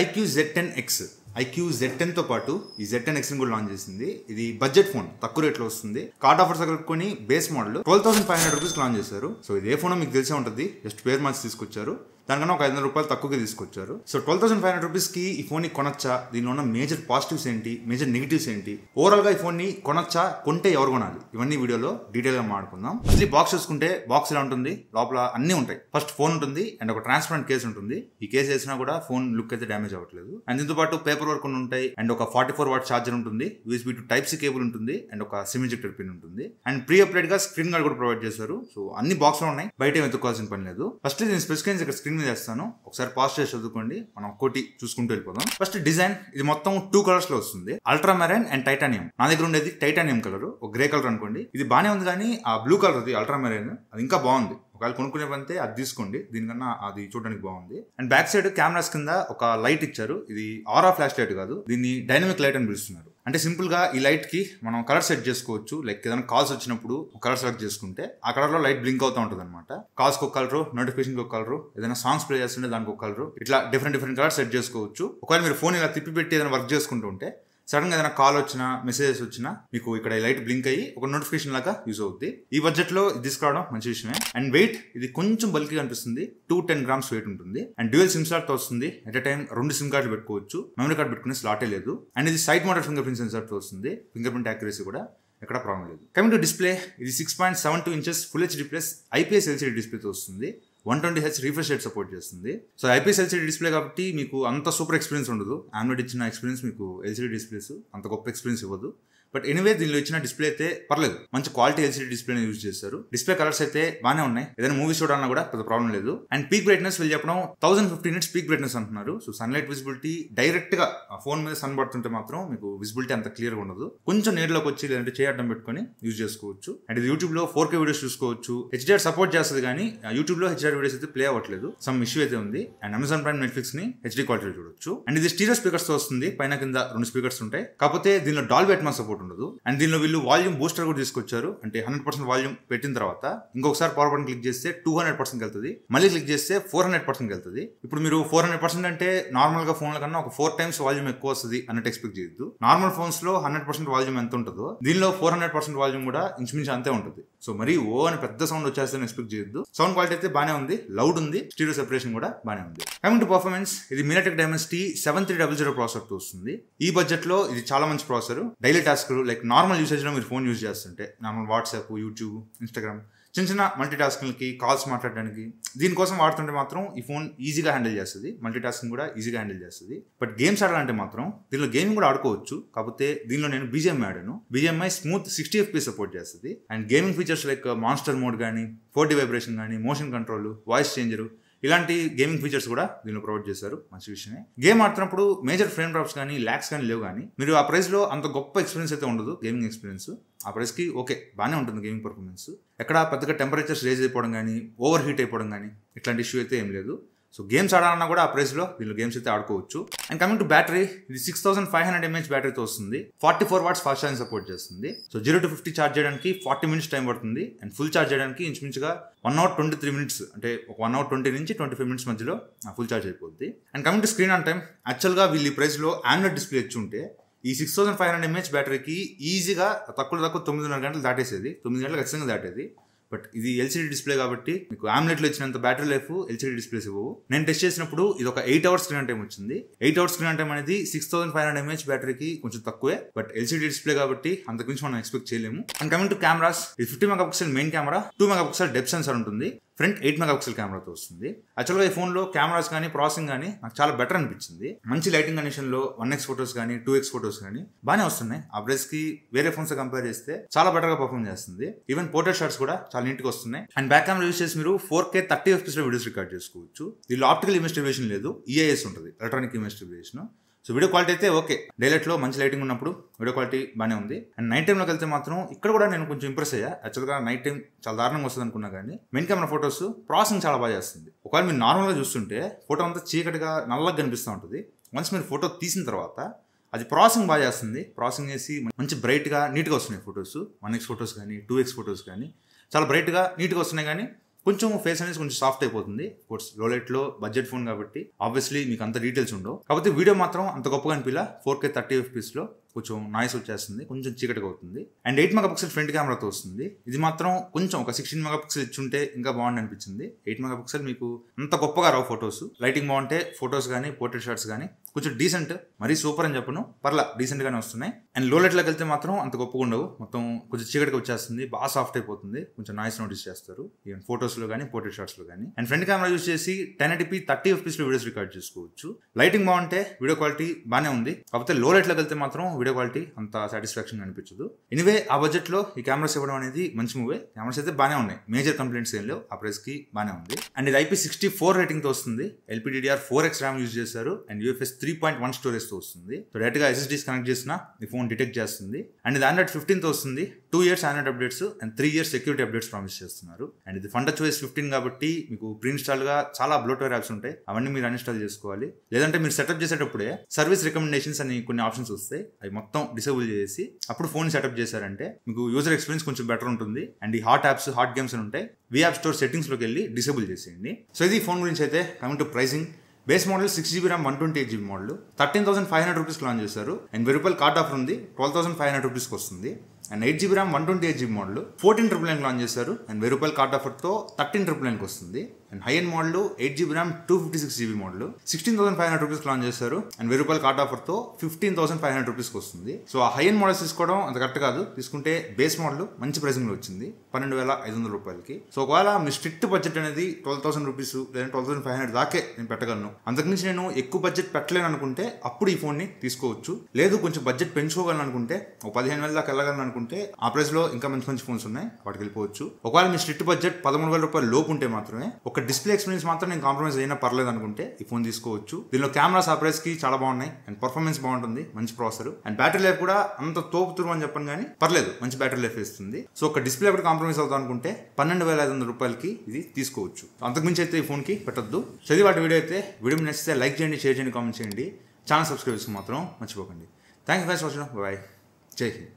iQOO Z10X iQOO Z10 తో పాటు ఈ Z10X ని కూడా లాంచ్ చేసింది. ఇది బడ్జెట్ ఫోన్, తక్కువ రేట్లో వస్తుంది. కార్డ్ ఆఫర్స్ కలుపుకొని బేస్ మోడల్ 12,500 రూపీస్ లాంచ్ చేశారు. సో ఇది ఏ ఫోన్ మీకు తెలిసే ఉంటుంది, జస్ట్ పేరు మార్చి తీసుకొచ్చారు. దానికన్నా ఒక 500 రూపాయలు తక్కువగా తీసుకొచ్చారు. సో 12,500 రూపీస్ కి ఈ ఫోన్ ని కొనొచ్చా, దీనిలో ఉన్న మేజర్ పాజిటివ్స్ ఏంటి, మేజర్ నెగిటివ్స్ ఏంటి, ఓవరాల్ గా ఈ ఫోన్ ని కొనొచ్చా, కొంటే ఎవరు కొనాలి, ఇవన్నీ వీడియోలో డీటెయిల్ గా మాట్లాడుకుందాం. అసలు బాక్స్ చూసుకుంటే బాక్స్ ఎలా ఉంటుంది, లోపల అన్ని ఉంటాయి. ఫస్ట్ ఫోన్ ఉంటుంది అండ్ ఒక ట్రాన్స్పరెంట్ కేస్ ఉంటుంది. ఈ కేసు వేసినా కూడా ఫోన్ లుక్ అయితే డ్యామేజ్ అవ్వట్లేదు. అండ్ దీంతో పాటు పేపర్ వర్క్ ఉంటాయి అండ్ ఒక 44 వాట్ ఛార్జర్ ఉంటుంది, USB to Type-C కేబుల్ ఉంటుంది అండ్ ఒక సిమ్ ఇంజెక్టర్ పిన్ ఉంటుంది. అండ్ ప్రీ అప్డేట్ గా స్క్రీన్ గార్డ్ కూడా ప్రొవైడ్ చేశారు. సో అన్ని బాక్స్ లో ఉన్నాయి, బయట వెతుక్కోవాల్సిన పని లేదు. ఫస్ట్ నేను స్పెసిఫికేషన్స్ ఇక్కడ స్క్రీన్ మీద చేస్తాను, ఒకసారి పాస్ చేసి చదువుకోండి, మనం ఒకటి చూసుకుంటూ వెళ్ళిపోదాం. ఫస్ట్ డిజైన్, ఇది మొత్తం 2 కలర్స్ లో వస్తుంది, అల్ట్రా మెరైన్ అండ్ టైటానియం. నా దగ్గర ఉండేది టైటానియం కలర్, ఒక గ్రే కలర్ అనుకోండి. ఇది బానే ఉంది, కానీ ఆ బ్లూ కలర్ అల్ట్రా మెరైన్ అది ఇంకా బాగుంది. ఒకవేళ కొనుక్కునే పంతే అది తీసుకోండి, దీనికన్నా అది చూడడానికి బాగుంది. అండ్ బ్యాక్ సైడ్ కెమెరాస్ కింద ఒక లైట్ ఇచ్చారు. ఇది ఆరా ఫ్లాష్ లైట్ కాదు, దీన్ని డైనమిక్ లైట్ అని పిలుస్తున్నారు. అంటే సింపుల్ గా ఈ లైట్ కి మనం కలర్ సెట్ చేసుకోవచ్చు. లైక్ ఏదైనా కాల్స్ వచ్చినప్పుడు కలర్ సెలెక్ట్ చేసుకుంటే ఆ కలర్ లో లైట్ బ్లింక్ అవుతూ ఉంటుంది అనమాట. కాల్స్ కి ఒక కలర్, నోటిఫికేషన్ కి ఒక కలర్, ఏదైనా సాంగ్స్ ప్లే చేస్తుంటే దానికి ఒక కలర్, ఇట్లా డిఫరెంట్ కలర్ సెట్ చేసుకోవచ్చు. ఒకవేళ మీరు ఫోన్ ఇలా తిప్పి పెట్టి ఏదైనా వర్క్ చేసుకుంటూ ఉంటే సడన్ గా ఏదైనా కాల్ వచ్చినా, మెసేజెస్ వచ్చినా మీకు ఇక్కడ లైట్ బ్లింక్ అయ్యి ఒక నోటిఫికేషన్ లాగా యూజ్ అవుతుంది. ఈ బడ్జెట్ లో ఇది తీసుకురావడం మంచి విషయమే. అండ్ వెయిట్, ఇది కొంచెం బల్కీ అనిపిస్తుంది, 210 grams వెయిట్ ఉంటుంది. అండ్ డ్యూయల్ సిమ్ స్లాట్ తో వస్తుంది. ఎట్ ఎ టైం 2 సిమ్ కార్డులు పెట్టుకోవచ్చు, మెమరీ కార్డ్ పెట్టుకునే స్లాటే లేదు. అండ్ ఇది side mounted finger print censor తో వస్తుంది. ఫింగర్ ప్రింట్ యాక్యురసీ కూడా ఎక్కడ ప్రాబ్లం లేదు. కమింగ్ టు డిస్ప్లే, ఇది 6.72 inches full HD plus IPS LCD డిస్ప్లేతో వస్తుంది. 120Hz రిఫ్రెష్ రేట్ సపోర్ట్ చేస్తుంది. సో IPS LCD డిస్ప్లే కాబట్టి మీకు అంత సూపర్ ఎక్స్పీరియన్స్ ఉండదు. AMOLED ఇచ్చిన ఎక్స్పీరియన్స్ మీకు LCD డిస్ప్లేస్ అంత గొప్ప ఎక్స్పీరియన్స్ ఇవ్వదు. బట్ ఎనీవే దీనిలో ఇచ్చిన డిస్ప్లే అయితే పర్లేదు, మంచి క్వాలిటీ LCD డిస్ప్లే యూజ్ చేశారు. డిస్ప్లే కలర్స్ అయితే బాగానే ఉన్నాయి, ఏదైనా మూవీస్ చూడాలన్నా కూడా పెద్ద ప్రాబ్లం లేదు. అండ్ పీక్ బ్రైట్నెస్ వీళ్ళు చెప్పడం 1050 nits పీక్ బ్రైట్నెస్ అంటున్నారు. సో సన్లైట్ విజిబిలిటీ డైరెక్ట్ గా ఫోన్ మీద సన్ పడుతుంటే మాత్రం మీకు విజిబిలిటీ అంత క్లియర్ గా ఉండదు. కొంచెం నీడలోకి వచ్చి లేదంటే చేయడం పెట్టుకొని యూజ్ చేసుకోవచ్చు. అండ్ ఇది యూట్యూబ్ లో 4K వీడియోస్ చూసుకోవచ్చు. HDR సపోర్ట్ చేస్తుంది, కానీ యూట్యూబ్ లో HDR వీడియోస్ అయితే ప్లే అవ్వట్లేదు, సమ్ ఇష్యూ అయితే ఉంది. అండ్ అమెజాన్ ప్రైమ్, నెట్ఫ్లిక్స్ ని HD క్వాలిటీలో చూడొచ్చు. అండ్ ఇది స్టీరియో స్పీకర్స్ తో వస్తుంది, పైన కింద 2 స్పీకర్స్ ఉంటాయి. కాకపోతే దీనిలో డాల్బీ అట్మాస్ సపోర్ట్ ఉండదు. అండ్ దీనిలో వీళ్ళు వాల్యూమ్ బూస్టర్ కూడా తీసుకొచ్చారు. అంటే 100% వాల్యూమ్ పెట్టిన తర్వాత ఇంకొకసారి పవర్ బటన్ క్లిక్ చేస్తే 200% వెళ్తుంది, మళ్ళీ క్లిక్ చేస్తే 400% వెళ్తుంది. ఇప్పుడు మీరు 400% అంటే నార్మల్ గా ఫోన్ల కన్నా ఒక 4 times వాల్యూమ్ ఎక్కువ వస్తుంది అన్నట్టు ఎక్స్పెక్ట్ చేయొద్దు. నార్మల్ ఫోన్స్ లో 100% వాల్యూమ్ ఎంత ఉంటుందో దీనిలో 400% వాల్యూమ్ కూడా ఇంచుమించు అంతే ఉంటుంది. సో మరి అని పెద్ద సౌండ్ వచ్చేస్తుందని ఎక్స్పెక్ట్ చేయొద్దు. సౌండ్ క్వాలిటీ అయితే బానే ఉంది, లౌడ్ ఉంది, స్టీరియో సెపరేషన్ కూడా బానే ఉంది. కమింగ్ టు పర్ఫార్మెన్స్, ఇది MediaTek Dimensity 7300 ప్రాసెసర్ తో వస్తుంది. ఈ బడ్జెట్ లో ఇది చాలా మంచి processor. Daily task like normal usage లో మీరు ఫోన్ యూజ్ చేస్తుంటే, నార్మల్ వాట్సాప్, యూట్యూబ్, ఇన్స్టాగ్రామ్, చిన్న మల్టీ టాస్కింగ్కి, కాల్స్ మాట్లాడడానికి, దీనికోసం వాడుతుంటే మాత్రం ఈ ఫోన్ ఈజీగా హ్యాండిల్ చేస్తుంది. మల్టీ టాస్కింగ్ కూడా ఈజీగా హ్యాండిల్ చేస్తుంది. బట్ గేమ్స్ ఆడాలంటే మాత్రం దీనిలో గేమింగ్ కూడా ఆడుకోవచ్చు. కాకపోతే దీనిలో నేను BGMI ఆడాను. BGMI స్మూత్ 60 FPS సపోర్ట్ చేస్తుంది. And gaming features like monster mode కానీ, 4D వైబ్రేషన్ కానీ, మోషన్ కంట్రోల్, వాయిస్ చేంజర్, ఇలాంటి గేమింగ్ ఫీచర్స్ కూడా దీనిలో ప్రొవైడ్ చేశారు, మంచి విషయమే. గేమ్ ఆడుతున్నప్పుడు మేజర్ ఫ్రేమ్ డ్రాప్స్ కానీ, ల్యాగ్స్ కానీ లేవు. కానీ మీరు ఆ ప్రైస్ లో అంత గొప్ప ఎక్స్పీరియన్స్ అయితే ఉండదు. గేమింగ్ ఎక్స్పీరియన్స్ ఆ ప్రైస్ కి ఓకే, బాగానే ఉంటుంది గేమింగ్ పర్ఫార్మెన్స్. ఎక్కడ పెద్దగా టెంపరేచర్స్ రేజ్ అయిపోవడం కానీ, ఓవర్ హీట్ అయిపోవడం కానీ ఇట్లాంటి ఇష్యూ అయితే ఏం లేదు. సో గేమ్స్ ఆడాలన్నా కూడా ఆ ప్రైస్ లో దీనిలో గేమ్స్ అయితే ఆడుకోవచ్చు. అండ్ కమింగ్ టు బ్యాటరీ, ఇది 6500 mAh బ్యాటరీతో వస్తుంది. 44 watts ఫాస్ట్ ఛార్జింగ్ సపోర్ట్ చేస్తుంది. సో 0 to 50 ఛార్జ్ చేయడానికి 40 minutes టైం పడుతుంది. అండ్ ఫుల్ ఛార్జ్ చేయడానికి ఇంచుమించుగా 1 hour 23 minutes, అంటే ఒక 1 hour 20 నుంచి 25 minutes మధ్యలో ఫుల్ ఛార్జ్ అయిపోద్ది. And coming to screen on time, యాక్చువల్గా వీళ్ళు ఈ ప్రైస్ లో AMOLED డిస్ప్లే ఇచ్చి ఉంటే ఈ 6500 mAh బ్యాటరీకి ఈజీగా తక్కువ 9.5 గంటలు దాటేసేది, 9 గంటలు ఖచ్చితంగా దాటేది. బట్ ఇది LCD డిస్ప్లే కాబట్టి మీకు AMOLED లో ఇచ్చినంత బ్యాటరీ లైఫ్ LCD డిస్ప్లేస్ ఇవ్వవు. నేను టెస్ట్ చేసినప్పుడు ఇది ఒక 8 hours స్క్రీన్ టైం వచ్చింది. 8 hours స్క్రీన్ టైం అనేది 6500 mAh బ్యాటరీకి కొంచెం తక్కువే. బట్ LCD డిస్ప్లే కాబట్టి అంతకుమించి మనం ఎక్స్పెక్ట్ చేయలేము. అండ్ కమింగ్ టు కెమెరాస్, ఇది 50 MP main camera, 2 MP depth censor ఉంటుంది. ఫ్రంట్ 8 MP కెమెరాతో వస్తుంది. యాక్చువల్గా ఈ ఫోన్లో కెమెరాస్ కానీ, ప్రాసెసింగ్ కానీ నాకు చాలా బెటర్ అనిపించింది. మంచి లైటింగ్ కండిషన్లో 1x ఫోటోస్ కానీ, 2x ఫోటోస్ కానీ బాగానే వస్తున్నాయి. ఆ ప్రైస్ కి వేరే ఫోన్స్ కంపేర్ చేస్తే చాలా బెటర్ గా పర్ఫార్మ్ చేస్తుంది. ఈవెన్ పోర్ట్రేట్ షాట్స్ కూడా చాలా నీట్ గా వస్తున్నాయి. అండ్ బ్యాక్ కెమెరా యూస్ చేసి మీరు 4K 30 FPS లో వీడియోస్ రికార్డ్ చేసుకోవచ్చు. దీనిలో ఆప్టికల్ ఇమేజ్ స్టెబిలేషన్ లేదు, EIS ఉంటుంది, electronic image stabilisation. So video quality అయితే ఓకే, డైలైట్ లో మంచి లైటింగ్ ఉన్నప్పుడు వీడియో క్వాలిటీ బాగానే ఉంది. అండ్ నైట్ టైంలోకి వెళ్తే మాత్రం ఇక్కడ కూడా నేను కొంచెం ఇంప్రెస్ అయ్యా. యాక్చువల్గా నైట్ టైం చాలా దారుణంగా వస్తుంది అనుకున్నా, కానీ మెయిన్ కెమెరా ఫోటోస్ ప్రాసెసింగ్ చాలా బాగా చేస్తుంది. ఒకవేళ మీరు నార్మల్గా చూస్తుంటే ఫోటో అంతా చీకటిగా నల్లగా కనిపిస్తూ ఉంటుంది. వన్స్ మీరు ఫోటో తీసిన తర్వాత అది ప్రాసెసింగ్ బాగా చేస్తుంది. ప్రాసెసింగ్ చేసి మంచి బ్రైట్గా నీట్గా వస్తున్నాయి ఫోటోస్. 1x ఫోటోస్ కానీ, 2x ఫోటోస్ కానీ చాలా బ్రైట్గా నీట్గా వస్తున్నాయి. కానీ కొంచెం ఫేస్ అనేది కొంచెం సాఫ్ట్ అయిపోతుంది. కోర్స్ లో లైట్ లో బడ్జెట్ ఫోన్ కాబట్టి ఆబ్వియస్లీ మీకు అంత డీటెయిల్స్ ఉండవు. కాకపోతే వీడియో మాత్రం అంత గొప్పగా అనిపిలా. 4K 30 FPS లో కొంచెం నాయిస్ వచ్చేస్తుంది, కొంచెం చీకటిగా అవుతుంది. అండ్ 8 మెగాపిక్సెల్ ఫ్రంట్ కెమెరాతో వస్తుంది. ఇది మాత్రం కొంచెం ఒక 16 మెగాపిక్సెల్ ఇచ్చుంటే ఇంకా బాగుంది అనిపించింది. 8 మెగాపిక్సెల్ మీకు అంత గొప్పగా రావు ఫొటోస్. లైటింగ్ బాగుంటే ఫొటోస్ కానీ పోర్ట్రేట్ షాట్స్ కానీ కొంచెం డీసెంట్, మరీ సూపర్ అని చెప్పను, పర్లా డీసెంట్ గానే వస్తున్నాయి. అండ్ లో లైట్ లోకి వెళ్తే మాత్రం అంత గొప్పగా ఉండవు, మొత్తం కొంచెం చీకటిగా వచ్చేస్తుంది, బాగా సాఫ్ట్ అయిపోతుంది, కొంచెం నాయిస్ నోటీస్ చేస్తారు ఈవెన్ ఫొటోస్ లో కానీ పోర్ట్రేట్ షాట్స్ లో కానీ. అండ్ ఫ్రంట్ కెమెరా యూస్ చేసి 1080p 30 FPS లో వీడియోస్ రికార్డ్ చేసుకోవచ్చు. లైటింగ్ బాగుంటే వీడియో క్వాలిటీ బాగానే ఉంది. కాకపోతే లో లైట్ లోకి వెళ్తే మాత్రం వీడియో క్వాలిటీ అంత సాటిస్ఫాక్షన్ అనిపించదు. ఎనివే ఆ బడ్జెట్ లో ఈ కెమెరాస్ ఇవ్వడం అనేది మంచి మూవే. కెమెరాస్ అయితే బాగానే ఉన్నాయి, మేజర్ కంప్లైంట్స్ ఏం లేవు, ఆ ప్రైస్ కి బాగానే ఉంది. అండ్ ఇది IP64 రేటింగ్ తో వస్తుంది. LPDDR4X RAM యూజ్ చేశారు అండ్ UFS 3.1 స్టోరేజ్ తో వస్తుంది. సో డైరెక్ట్ గా SSDs కనెక్ట్ చేసినా ఈ ఫోన్ డిటెక్ట్ చేస్తుంది. అండ్ ఇది Android 15 తో వస్తుంది. 2 years Android updates and 3 years security updates promise చేస్తున్నారు. అండ్ ఇది FunTouchOS 15 కాబట్టి మీకు ప్రీ ఇన్స్టాల్ గా చాలా బ్లోట్వేర్ యాప్స్ ఉంటాయి, అవన్నీ మీరు అన్ఇన్స్టాల్ చేసుకోవాలి. లేదంటే మీరు సెటప్ చేసేటప్పుడే సర్వీస్ రికమెండేషన్స్ అని కొన్ని ఆప్షన్స్ వస్తాయి, అవి మొత్తం డిసేబుల్ చేసి అప్పుడు ఫోన్ సెటప్ చేశారంటే మీకు యూజర్ ఎక్స్పీరియన్స్ కొంచెం బెటర్ ఉంటుంది. అండ్ ఈ హాట్ యాప్స్ హాట్ గేమ్స్ అని ఉంటాయి, VApp Store సెట్టింగ్స్ లోకి వెళ్ళి డిసేబుల్ చేసేయండి. సో ఇది ఫోన్ గురించి అయితే. Coming to pricing, base model 6GB RAM 128GB model 13,500 రూపీస్కి లాంచ్ చేశారు. అండ్ 1000 కార్డ్ ఆఫర్ ఉంది, 12,500 రూపీస్కి వస్తుంది. And 8GB RAM 128GB model 14,999 launch చేశారు. అండ్ 1000 కార్డ్ ఆఫర్తో 13,999కి వస్తుంది. And high end model 8GB RAM 256GB model 16,500 రూపీస్కి లాంచ్ చేశారు. అండ్ 1000 కార్డ్ ఆఫర్తో 15,500 రూపీస్కి వస్తుంది. సో ఆ హై ఎండ్ మోడల్స్ తీసుకోవడం అంత కరెక్ట్ కాదు. తీసుకుంటే బేస్ మోడల్ మంచి ప్రైసింగ్లో వచ్చింది, 12,500 రూపాయలకి. సో ఒకవేళ మీ స్ట్రిక్ట్ బడ్జెట్ అనేది 12,000 రూపీస్ లేదా 12,500 దాకే నేను పెట్టగలను, అంతకుమించి నేను ఎక్కువ బడ్జెట్ పెట్టలేను అనుకుంటే అప్పుడు ఈ ఫోన్ని తీసుకోవచ్చు. లేదు కొంచెం బడ్జెట్ పెంచుకోగలను అనుకుంటే, ఒక 15,000 దాకా వెళ్ళగలను అనుకుంటే ఆ ప్రైస్ లో ఇంకా మంచి మంచి ఫోన్స్ ఉన్నాయి, వాటికి వెళ్ళిపోవచ్చు. ఒకవేళ మీ స్ట్రిక్ట్ బడ్జెట్ 13,000 రూపాయలు లోపు ఉంటే మాత్రమే, ఒక డిస్ప్లే ఎక్స్పీరియన్స్ మాత్రం నేను కాంప్రమైజ్ అయినా పర్లేదు అనుకుంటే ఈ ఫోన్ తీసుకోవచ్చు. దీనిలో కెమెరాస్ ఆ ప్రైస్ కి చాలా బాగున్నాయి అండ్ పర్ఫార్మెన్స్ బాగుంటుంది, మంచి ప్రాసెసర్. అండ్ బ్యాటరీ లైఫ్ కూడా అంత తోపుతురు అని చెప్పను కానీ పర్లేదు, మంచి బ్యాటరీ లైఫ్ ఇస్తుంది. సో ఒక డిస్ప్లే ఒకటి కాంప్రమైజ్ అవుతాం అనుకుంటే 12,500 రూపాయలకి ఇది తీసుకోవచ్చు. అంతకుమించి అయితే ఈ ఫోన్ కి పెట్టద్దు. చదివి వాటి వీడియో అయితే వీడియో నచ్చితే లైక్ చేయండి, షేర్ చేయండి, కామెంట్ చేయండి. ఛానల్ సబ్స్క్రైబ్ చేసుకుని మాత్రం మర్చిపోకండి. Thank you for watching. Bye, జై హింద్.